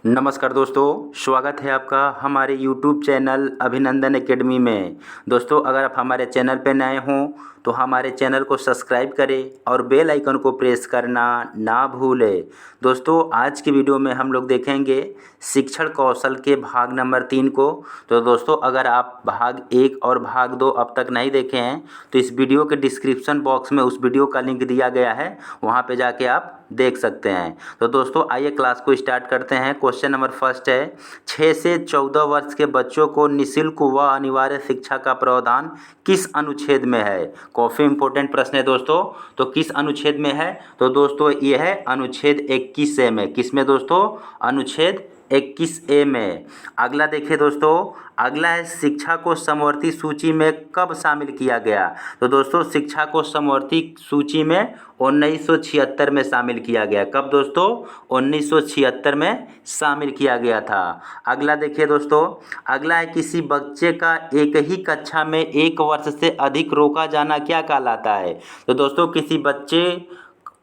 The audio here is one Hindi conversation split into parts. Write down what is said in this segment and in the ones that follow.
नमस्कार दोस्तों, स्वागत है आपका हमारे YouTube चैनल अभिनंदन एकेडमी में। दोस्तों, अगर आप हमारे चैनल पर नए हों तो हमारे चैनल को सब्सक्राइब करें और बेल आइकन को प्रेस करना ना भूलें। दोस्तों, आज की वीडियो में हम लोग देखेंगे शिक्षण कौशल के भाग नंबर 3 को। तो दोस्तों, अगर आप भाग 1 और भाग 2 अब तक नहीं देखे हैं तो इस वीडियो के डिस्क्रिप्शन बॉक्स में उस वीडियो का लिंक दिया गया है, वहाँ पे जाके आप देख सकते हैं। तो दोस्तों, आइए क्लास को स्टार्ट करते हैं। क्वेश्चन नंबर फर्स्ट है, 6 से 14 वर्ष के बच्चों को निःशुल्क व अनिवार्य शिक्षा का प्रावधान किस अनुच्छेद में है? काफ़ी इंपॉर्टेंट प्रश्न है दोस्तों। तो किस अनुच्छेद में है? तो दोस्तों ये है अनुच्छेद 21 में। किस में दोस्तों? अनुच्छेद 21A में। अगला देखिए दोस्तों, अगला है शिक्षा को समवर्ती सूची में कब शामिल किया गया? तो दोस्तों, शिक्षा को समवर्ती सूची में 1976 में शामिल किया गया। कब दोस्तों? 1976 में शामिल किया गया था। अगला देखिए दोस्तों, अगला है किसी बच्चे का एक ही कक्षा में 1 वर्ष से अधिक रोका जाना क्या कहलाता है? तो दोस्तों, किसी बच्चे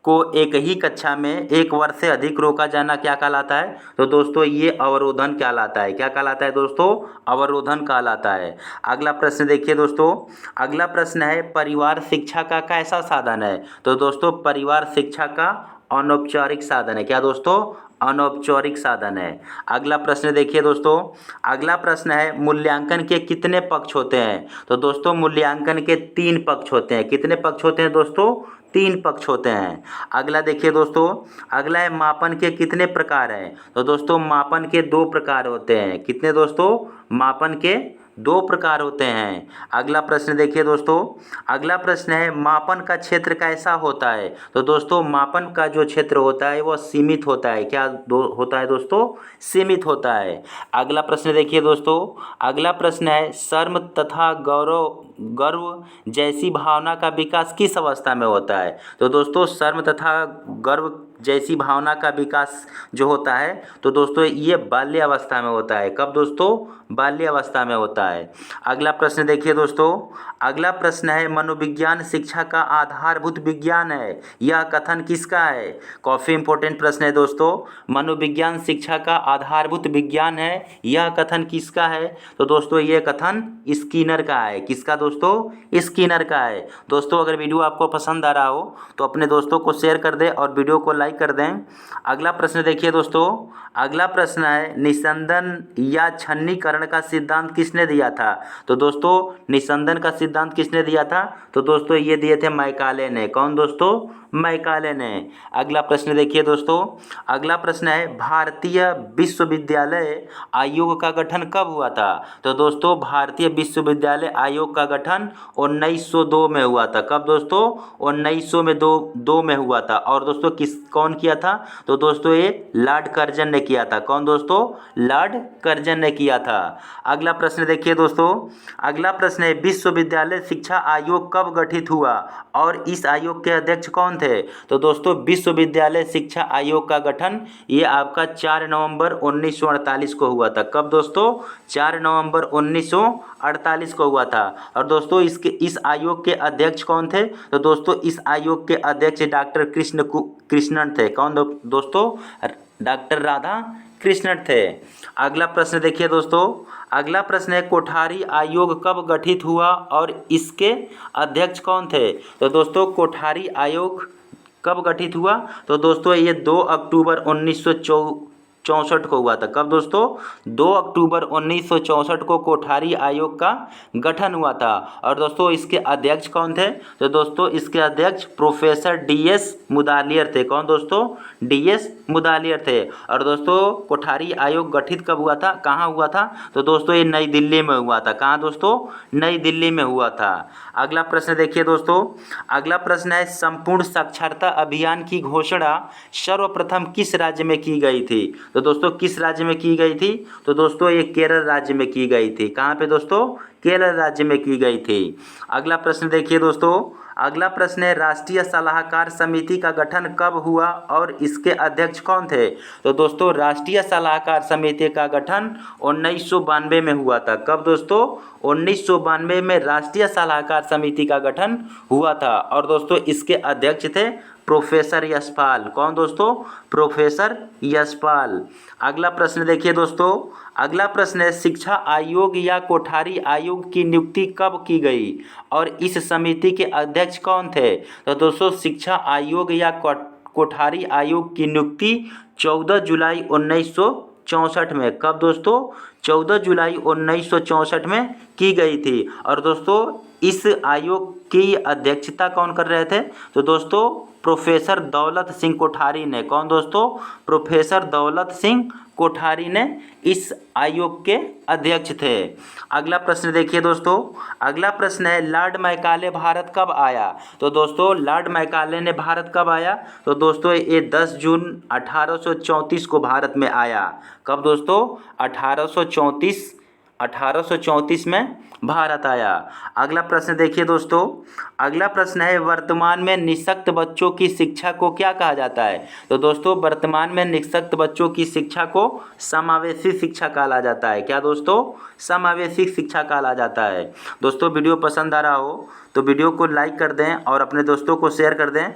को एक ही कक्षा में 1 वर्ष से अधिक रोका जाना क्या कहलाता है? तो दोस्तों, ये अवरोधन कहलाता है। क्या कहलाता है दोस्तों? अवरोधन कहलाता है। अगला प्रश्न देखिए दोस्तों, अगला प्रश्न है परिवार शिक्षा का कैसा साधन है? तो दोस्तों, परिवार शिक्षा का अनौपचारिक साधन है। क्या दोस्तों? अनौपचारिक साधन है। अगला प्रश्न देखिए दोस्तों, अगला प्रश्न है मूल्यांकन के कितने पक्ष होते हैं? तो दोस्तों, मूल्यांकन के 3 पक्ष होते हैं। कितने पक्ष होते हैं दोस्तों? 3 पक्ष होते हैं। अगला देखिए दोस्तों, अगला है मापन के कितने प्रकार हैं? तो दोस्तों, मापन के 2 प्रकार होते हैं। कितने दोस्तों? मापन के 2 प्रकार होते हैं। अगला प्रश्न देखिए दोस्तों, अगला प्रश्न है मापन का क्षेत्र कैसा होता है? तो दोस्तों, मापन का जो क्षेत्र होता है वह सीमित होता है। क्या होता है दोस्तों? सीमित होता है। अगला प्रश्न देखिए दोस्तों, अगला प्रश्न है शर्म तथा गर्व जैसी भावना का विकास किस अवस्था में होता है? तो दोस्तों, शर्म तथा गर्व जैसी भावना का विकास जो होता है तो दोस्तों ये बाल्य अवस्था में होता है। कब दोस्तों? बाल्य अवस्था में होता है। अगला प्रश्न देखिए दोस्तों, अगला प्रश्न है मनोविज्ञान शिक्षा का आधारभूत विज्ञान है, यह कथन किसका है? काफ़ी इंपॉर्टेंट प्रश्न है दोस्तों। मनोविज्ञान शिक्षा का आधारभूत विज्ञान है, यह कथन किसका है? तो दोस्तों, ये कथन स्किनर का है। किसका दोस्तों? स्किनर का है। दोस्तों, अगर वीडियो आपको पसंद आ रहा हो तो अपने दोस्तों को शेयर कर दें और वीडियो को लाइक कर दें। अगला प्रश्न देखिए दोस्तों, अगला प्रश्न है निस्संदन या छन्नीकरण का सिद्धांत किसने दिया था? तो दोस्तों, निस्संदन का सिद्धांत किसने दिया था? तो दोस्तों, ये दिए थे मैकाले ने। कौन दोस्तों? मैकाले ने। अगला प्रश्न देखिए दोस्तों, अगला प्रश्न है भारतीय विश्वविद्यालय आयोग का गठन कब हुआ था? तो दोस्तों, भारतीय विश्वविद्यालय आयोग का गठन 1902 में हुआ था। कब दोस्तों? 1902 में हुआ था। और दोस्तों, कौन किया था? तो दोस्तों, ये लॉर्ड कर्जन ने किया था। कौन दोस्तों? लॉर्ड कर्जन ने किया था। अगला प्रश्न देखिए दोस्तों, अगला प्रश्न है विश्वविद्यालय शिक्षा आयोग कब गठित हुआ और इस आयोग के अध्यक्ष कौन थे? तो दोस्तों, विश्वविद्यालय शिक्षा आयोग का गठन ये आपका 4 नवंबर 1948 को हुआ था। कब दोस्तों? 4 नवंबर 1948 को हुआ था। और दोस्तों, इस आयोग के अध्यक्ष कौन थे? तो दोस्तों, इस आयोग के अध्यक्ष डॉक्टर कृष्णन थे। कौन दोस्तों? डॉक्टर राधा कृष्णन थे। अगला प्रश्न देखिए दोस्तों, अगला प्रश्न है कोठारी आयोग कब गठित हुआ और इसके अध्यक्ष कौन थे? तो दोस्तों, कोठारी आयोग कब गठित हुआ? तो दोस्तों, ये 2 अक्टूबर 1964 को हुआ था। कब दोस्तों? 2 अक्टूबर 1964 को कोठारी आयोग का गठन हुआ था। और दोस्तों, इसके अध्यक्ष कौन थे? तो दोस्तों, इसके अध्यक्ष प्रोफेसर DS मुदालियर थे। कौन दोस्तों? DS मुदालियर थे। और दोस्तों, कोठारी आयोग गठित कब हुआ था? कहाँ हुआ था? तो दोस्तों, ये नई दिल्ली में हुआ था। कहाँ दोस्तों? नई दिल्ली में हुआ था। अगला प्रश्न देखिए दोस्तों, अगला प्रश्न है संपूर्ण साक्षरता अभियान की घोषणा सर्वप्रथम किस राज्य में की गई थी? तो दोस्तों, किस राज्य में की गई थी? तो दोस्तों, ये केरल राज्य में की गई थी। कहाँ पे दोस्तों? केरल राज्य में की गई थी। अगला प्रश्न देखिए दोस्तों, अगला प्रश्न है राष्ट्रीय सलाहकार समिति का गठन कब हुआ और इसके अध्यक्ष कौन थे? तो दोस्तों, राष्ट्रीय सलाहकार समिति का गठन 1992 में हुआ था। कब दोस्तों? 1992 में राष्ट्रीय सलाहकार समिति का गठन हुआ था। और दोस्तों, इसके अध्यक्ष थे प्रोफेसर यशपाल। कौन दोस्तों? प्रोफेसर यशपाल। अगला प्रश्न देखिए दोस्तों, अगला प्रश्न है शिक्षा आयोग या कोठारी आयोग की नियुक्ति कब की गई और इस समिति के अध्यक्ष कौन थे? तो दोस्तों शिक्षा आयोग या कोठारी आयोग की नियुक्ति 14 जुलाई 1964 में, कब दोस्तों? 14 जुलाई 1964 में की गई थी। और दोस्तों इस आयोग की अध्यक्षता कौन कर रहे थे? तो दोस्तों प्रोफेसर दौलत सिंह कोठारी ने। कौन दोस्तों? प्रोफेसर दौलत सिंह कोठारी ने इस आयोग के अध्यक्ष थे। अगला प्रश्न देखिए दोस्तों, अगला प्रश्न है लॉर्ड मैकाले भारत कब आया? तो दोस्तों लॉर्ड मैकाले ने भारत कब आया? तो दोस्तों ये 10 जून 1834 को भारत में आया। कब दोस्तों? 1834 में भारत आया। अगला प्रश्न देखिए दोस्तों, अगला प्रश्न है वर्तमान में निःशक्त बच्चों की शिक्षा को क्या कहा जाता है? तो दोस्तों वर्तमान में निःशक्त बच्चों की शिक्षा को समावेशी शिक्षा कहा जाता है। क्या दोस्तों? समावेशी शिक्षा कहा जाता है। दोस्तों वीडियो पसंद आ रहा हो तो वीडियो को लाइक कर दें और अपने दोस्तों को शेयर कर दें।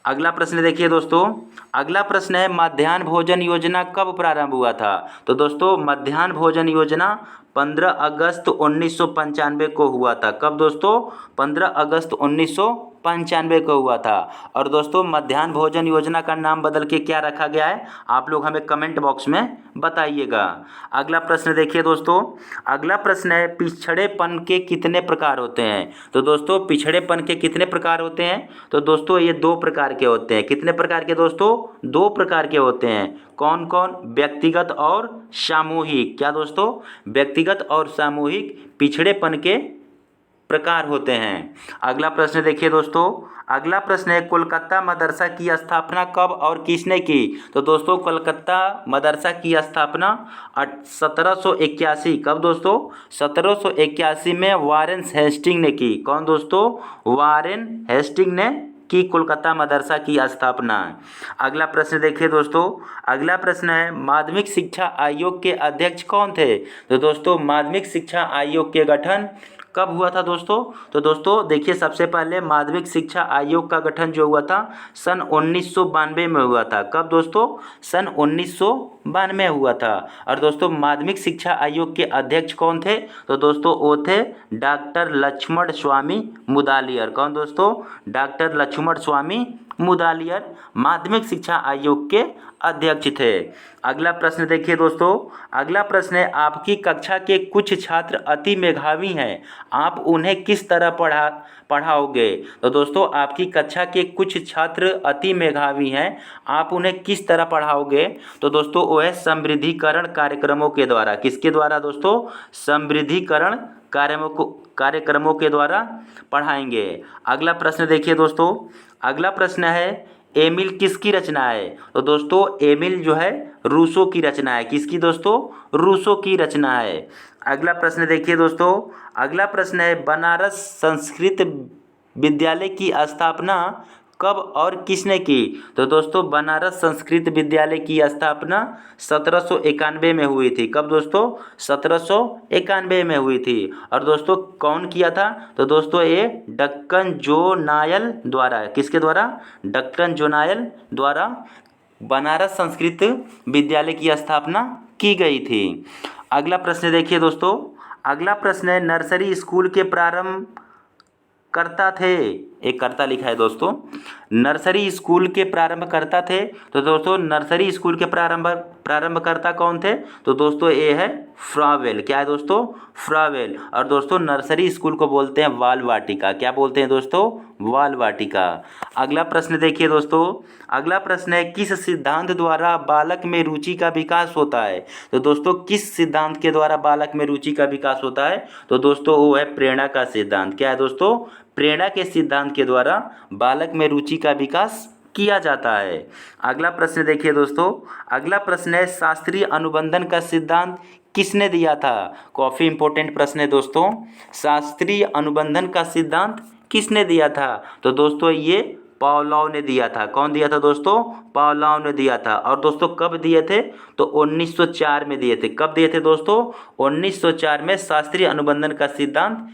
अगला प्रश्न देखिए दोस्तों, अगला प्रश्न है मध्याह्न भोजन योजना कब प्रारंभ हुआ था? तो दोस्तों मध्याह्न भोजन योजना 15 अगस्त 1995 को हुआ था। कब दोस्तों? 15 अगस्त 1995 को हुआ था। और दोस्तों मध्याह्न भोजन योजना का नाम बदल के क्या रखा गया है? आप लोग हमें कमेंट बॉक्स में बताइएगा। अगला प्रश्न देखिए दोस्तों, अगला प्रश्न है पिछड़ेपन के कितने प्रकार होते हैं? तो दोस्तों पिछड़ेपन के कितने प्रकार होते हैं? तो दोस्तों ये 2 प्रकार के होते हैं। कितने प्रकार के दोस्तों? 2 प्रकार के होते हैं। कौन कौन? व्यक्तिगत और सामूहिक। क्या दोस्तों? व्यक्तिगत और सामूहिक पिछड़ेपन के प्रकार होते हैं। अगला प्रश्न देखिए दोस्तों, अगला प्रश्न है कोलकाता मदरसा की स्थापना कब और किसने की? तो दोस्तों कोलकाता मदरसा की स्थापना 1781। कब दोस्तों? 1781 में वारेन हेस्टिंग ने की। कौन दोस्तों? वारेन हेस्टिंग ने की कोलकाता मदरसा की स्थापना। अगला प्रश्न देखिए दोस्तों, अगला प्रश्न है माध्यमिक शिक्षा आयोग के अध्यक्ष कौन थे? तो दोस्तों माध्यमिक शिक्षा आयोग के गठन कब हुआ था दोस्तों? तो दोस्तों देखिए सबसे पहले माध्यमिक शिक्षा आयोग का गठन जो हुआ था सन 1992 में हुआ था। कब दोस्तों? सन 1992 हुआ था। और दोस्तों माध्यमिक शिक्षा आयोग के अध्यक्ष कौन थे? तो दोस्तों वो थे डॉक्टर लक्ष्मण स्वामी मुदालियर। कौन दोस्तों? डॉक्टर लक्ष्मण स्वामी मुदालियर माध्यमिक शिक्षा आयोग के अध्यक्छ थे। अगला प्रश्न देखिए दोस्तों, अगला प्रश्न है आपकी कक्षा के कुछ छात्र अति मेधावी हैं, आप उन्हें किस तरह पढ़ाओगे? तो दोस्तों आपकी कक्षा के कुछ छात्र अति मेधावी हैं, आप उन्हें किस तरह पढ़ाओगे? तो दोस्तों वो है समृद्धिकरण कार्यक्रमों के द्वारा। किसके द्वारा दोस्तों? समृद्धिकरण कार्यक्रमों के द्वारा पढ़ाएंगे। अगला प्रश्न देखिए दोस्तों, अगला प्रश्न है एमिल किसकी रचना है? तो दोस्तों एमिल जो है रूसो की रचना है। किसकी दोस्तों? रूसो की रचना है। अगला प्रश्न देखिए दोस्तों, अगला प्रश्न है बनारस संस्कृत विद्यालय की स्थापना कब और किसने की? तो दोस्तों बनारस संस्कृत विद्यालय की स्थापना 1791 में हुई थी। कब दोस्तों? 1791 में हुई थी। और दोस्तों कौन किया था? तो दोस्तों ये डक्कन जोनायल द्वारा। किसके द्वारा? डक्कन जोनायल द्वारा बनारस संस्कृत विद्यालय की स्थापना की गई थी। अगला प्रश्न देखिए दोस्तों, अगला प्रश्न है नर्सरी स्कूल के प्रारंभ करता थे। एक कर्ता लिखा है दोस्तों, नर्सरी स्कूल के प्रारंभकर्ता थे। तो दोस्तों नर्सरी स्कूल के प्रारंभकर्ता कौन थे? तो दोस्तों ये है फ्रावेल। क्या है दोस्तों? फ्रावेल। और दोस्तों नर्सरी स्कूल को बोलते हैं बाल वाटिका। क्या बोलते हैं दोस्तों? बाल वाटिका। अगला प्रश्न देखिए दोस्तों, अगला प्रश्न है किस सिद्धांत द्वारा बालक में रुचि का विकास होता है? तो दोस्तों किस सिद्धांत के द्वारा बालक में रुचि का विकास होता है? तो दोस्तों वो है प्रेरणा का सिद्धांत। क्या है दोस्तों? प्रेरणा के सिद्धांत के द्वारा बालक में रुचि का विकास किया जाता है। अगला प्रश्न देखिए दोस्तों, अगला प्रश्न है शास्त्रीय अनुबंधन का सिद्धांत किसने दिया था? काफ़ी इंपॉर्टेंट प्रश्न है दोस्तों। शास्त्रीय अनुबंधन का सिद्धांत किसने दिया था? तो दोस्तों ये पावलोव ने दिया था। कौन दिया था दोस्तों? पावलोव ने दिया था। और दोस्तों कब दिए थे? तो 1904 में दिए थे। कब दिए थे दोस्तों? 1904 में शास्त्रीय अनुबंधन का सिद्धांत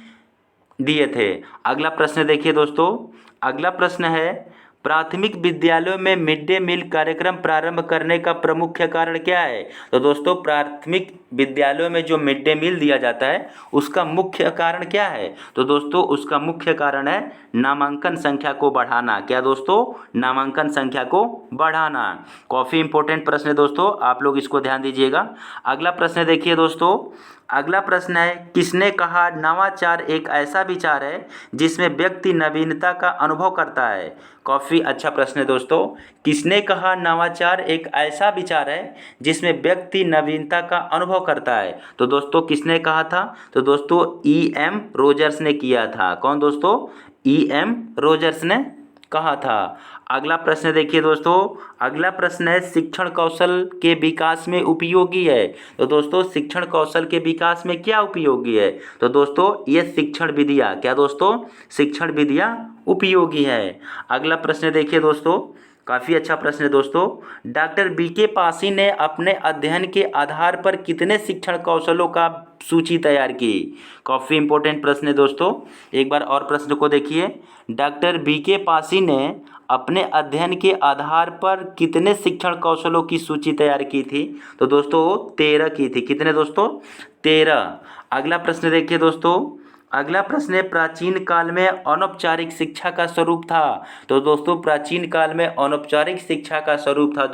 दिए थे। अगला प्रश्न देखिए दोस्तों, अगला प्रश्न है प्राथमिक विद्यालयों में मिड डे मील कार्यक्रम प्रारंभ करने का प्रमुख कारण क्या है? तो दोस्तों प्राथमिक विद्यालयों में जो मिड डे मील दिया जाता है उसका मुख्य कारण क्या है? तो दोस्तों उसका मुख्य कारण है नामांकन संख्या को बढ़ाना। क्या दोस्तों? नामांकन संख्या को बढ़ाना। काफ़ी इंपॉर्टेंट प्रश्न है दोस्तों, आप लोग इसको ध्यान दीजिएगा। अगला प्रश्न देखिए दोस्तों, अगला प्रश्न है किसने कहा नवाचार एक ऐसा विचार है जिसमें व्यक्ति नवीनता का अनुभव करता है? काफ़ी अच्छा प्रश्न है दोस्तों। किसने कहा नवाचार एक ऐसा विचार है जिसमें व्यक्ति नवीनता का अनुभव करता है? तो दोस्तों किसने कहा था? तो दोस्तों E.M. रोजर्स ने किया था। कौन दोस्तों? E.M. रोजर्स ने कहा था। अगला प्रश्न देखिए दोस्तों, अगला प्रश्न है शिक्षण कौशल के विकास में उपयोगी है। तो दोस्तों शिक्षण कौशल के विकास में क्या उपयोगी है? तो दोस्तों ये शिक्षण विधियाँ, क्या दोस्तों? शिक्षण विधियाँ उपयोगी है। अगला प्रश्न देखिए दोस्तों, काफ़ी अच्छा प्रश्न है दोस्तों। Doctor B.K. पासी ने अपने अध्ययन के आधार पर कितने शिक्षण कौशलों का सूची तैयार की? काफ़ी इंपॉर्टेंट प्रश्न है दोस्तों, एक बार और प्रश्न को देखिए। Doctor B.K. पासी ने अपने अध्ययन के आधार पर कितने शिक्षण कौशलों की सूची तैयार की थी? तो दोस्तों 13 की थी। कितने दोस्तों? 13। अगला प्रश्न देखिए दोस्तों, अगला प्रश्न है प्राचीन काल में अनौपचारिक शिक्षा का स्वरूप था। तो दोस्तों प्राचीन काल में अनौपचारिक शिक्षा का स्वरूप था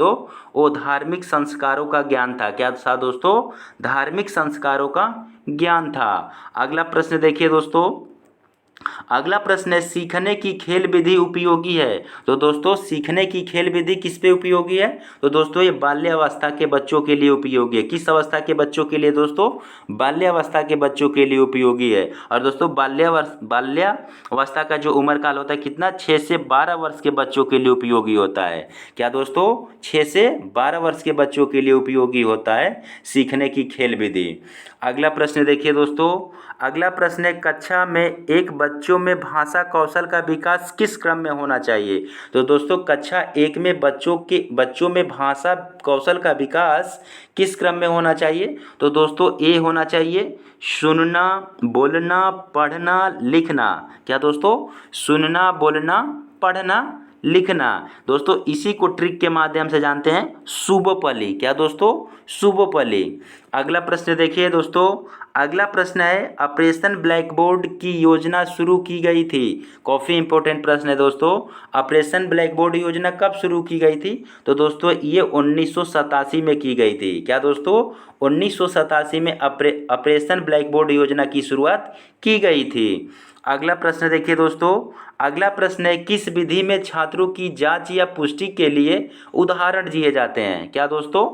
वो धार्मिक संस्कारों का ज्ञान था। क्या था दोस्तों? धार्मिक संस्कारों का ज्ञान था। अगला प्रश्न देखिए दोस्तों, अगला प्रश्न है सीखने की खेल विधि उपयोगी है। तो दोस्तों सीखने की खेल विधि किस पे उपयोगी है? तो दोस्तों ये बाल्यावस्था के बच्चों के लिए उपयोगी है। किस अवस्था के बच्चों के लिए दोस्तों? बाल्यावस्था के बच्चों के लिए उपयोगी है। और दोस्तों बाल्यावस्था का जो उम्र काल होता है कितना? 6 से 12 वर्ष के बच्चों के लिए उपयोगी होता है। क्या दोस्तों? 6 से 12 वर्ष के बच्चों के लिए उपयोगी होता है सीखने की खेल विधि। अगला प्रश्न देखिए दोस्तों, अगला प्रश्न है कक्षा में एक बच्चों में भाषा कौशल का विकास किस क्रम में होना चाहिए? तो दोस्तों कक्षा 1 में बच्चों में भाषा कौशल का विकास किस क्रम में होना चाहिए? तो दोस्तों ए होना चाहिए सुनना, बोलना, पढ़ना, लिखना। क्या दोस्तों? सुनना, बोलना, पढ़ना, लिखना। दोस्तों इसी को ट्रिक के माध्यम से जानते हैं शुभोपली। क्या दोस्तों? शुभोपली। अगला प्रश्न देखिए दोस्तों, अगला प्रश्न है ऑपरेशन ब्लैक बोर्ड की योजना शुरू की गई थी। काफ़ी इंपॉर्टेंट प्रश्न है दोस्तों। ऑपरेशन ब्लैक बोर्ड योजना कब शुरू की गई थी? तो दोस्तों ये 1987 में की गई थी। क्या दोस्तों? 1987 में ऑपरेशन ब्लैक बोर्ड योजना की शुरुआत की गई थी। अगला प्रश्न देखिए दोस्तों, अगला प्रश्न है किस विधि में छात्रों की जांच या पुष्टि के लिए उदाहरण दिए जाते हैं? क्या दोस्तों?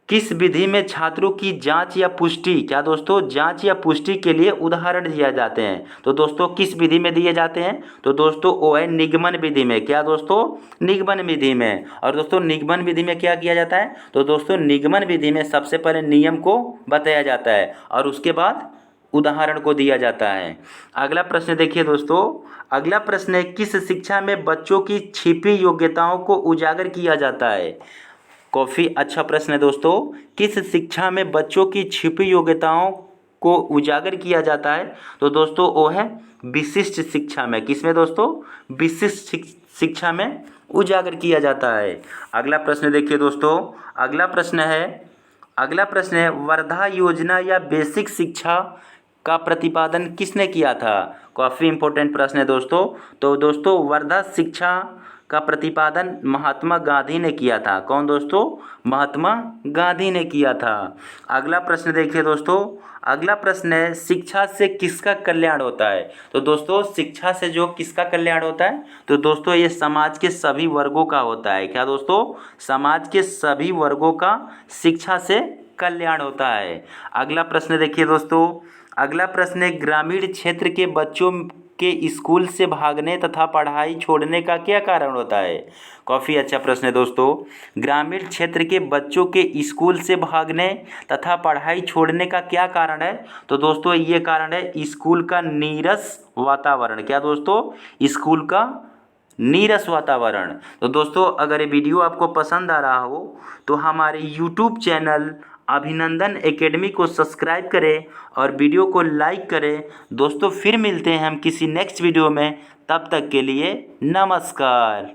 किस विधि में छात्रों की जांच या पुष्टि, क्या दोस्तों? जांच या पुष्टि के लिए उदाहरण दिए जाते हैं। तो दोस्तों किस विधि में दिए जाते हैं? तो दोस्तों वो है निगमन विधि में। क्या दोस्तों? निगमन विधि में। और दोस्तों निगमन विधि में क्या किया जाता है? तो दोस्तों निगमन विधि में सबसे पहले नियम को बताया जाता है और उसके बाद उदाहरण को दिया जाता है। अगला प्रश्न देखिए दोस्तों, अगला प्रश्न है किस शिक्षा में बच्चों की छिपी योग्यताओं को उजागर किया जाता है? काफ़ी अच्छा प्रश्न है दोस्तों। किस शिक्षा में बच्चों की छिपी योग्यताओं को उजागर किया जाता है? तो दोस्तों वो है विशिष्ट शिक्षा में। किसमें दोस्तों? विशिष्ट शिक्षा में उजागर किया जाता है। अगला प्रश्न देखिए दोस्तों, अगला प्रश्न है वर्धा योजना या बेसिक शिक्षा का प्रतिपादन किसने किया था? काफ़ी इंपॉर्टेंट प्रश्न है दोस्तों। तो दोस्तों वर्धा शिक्षा का प्रतिपादन महात्मा गांधी ने किया था। कौन दोस्तों? महात्मा गांधी ने किया था। अगला प्रश्न देखिए दोस्तों, अगला प्रश्न है शिक्षा से किसका कल्याण होता है? तो दोस्तों शिक्षा से जो किसका कल्याण होता है? तो दोस्तों ये समाज के सभी वर्गों का होता है। क्या दोस्तों? समाज के सभी वर्गों का शिक्षा से कल्याण होता है। अगला प्रश्न देखिए दोस्तों, अगला प्रश्न है ग्रामीण क्षेत्र के बच्चों के स्कूल से भागने तथा पढ़ाई छोड़ने का क्या कारण होता है? काफ़ी अच्छा प्रश्न है दोस्तों। ग्रामीण क्षेत्र के बच्चों के स्कूल से भागने तथा पढ़ाई छोड़ने का क्या कारण है? तो दोस्तों ये कारण है स्कूल का नीरस वातावरण। क्या दोस्तों? स्कूल का नीरस वातावरण। तो दोस्तों अगर ये वीडियो आपको पसंद आ रहा हो तो हमारे YouTube चैनल अभिनंदन एकेडमी को सब्सक्राइब करें और वीडियो को लाइक करें। दोस्तों फिर मिलते हैं हम किसी नेक्स्ट वीडियो में, तब तक के लिए नमस्कार।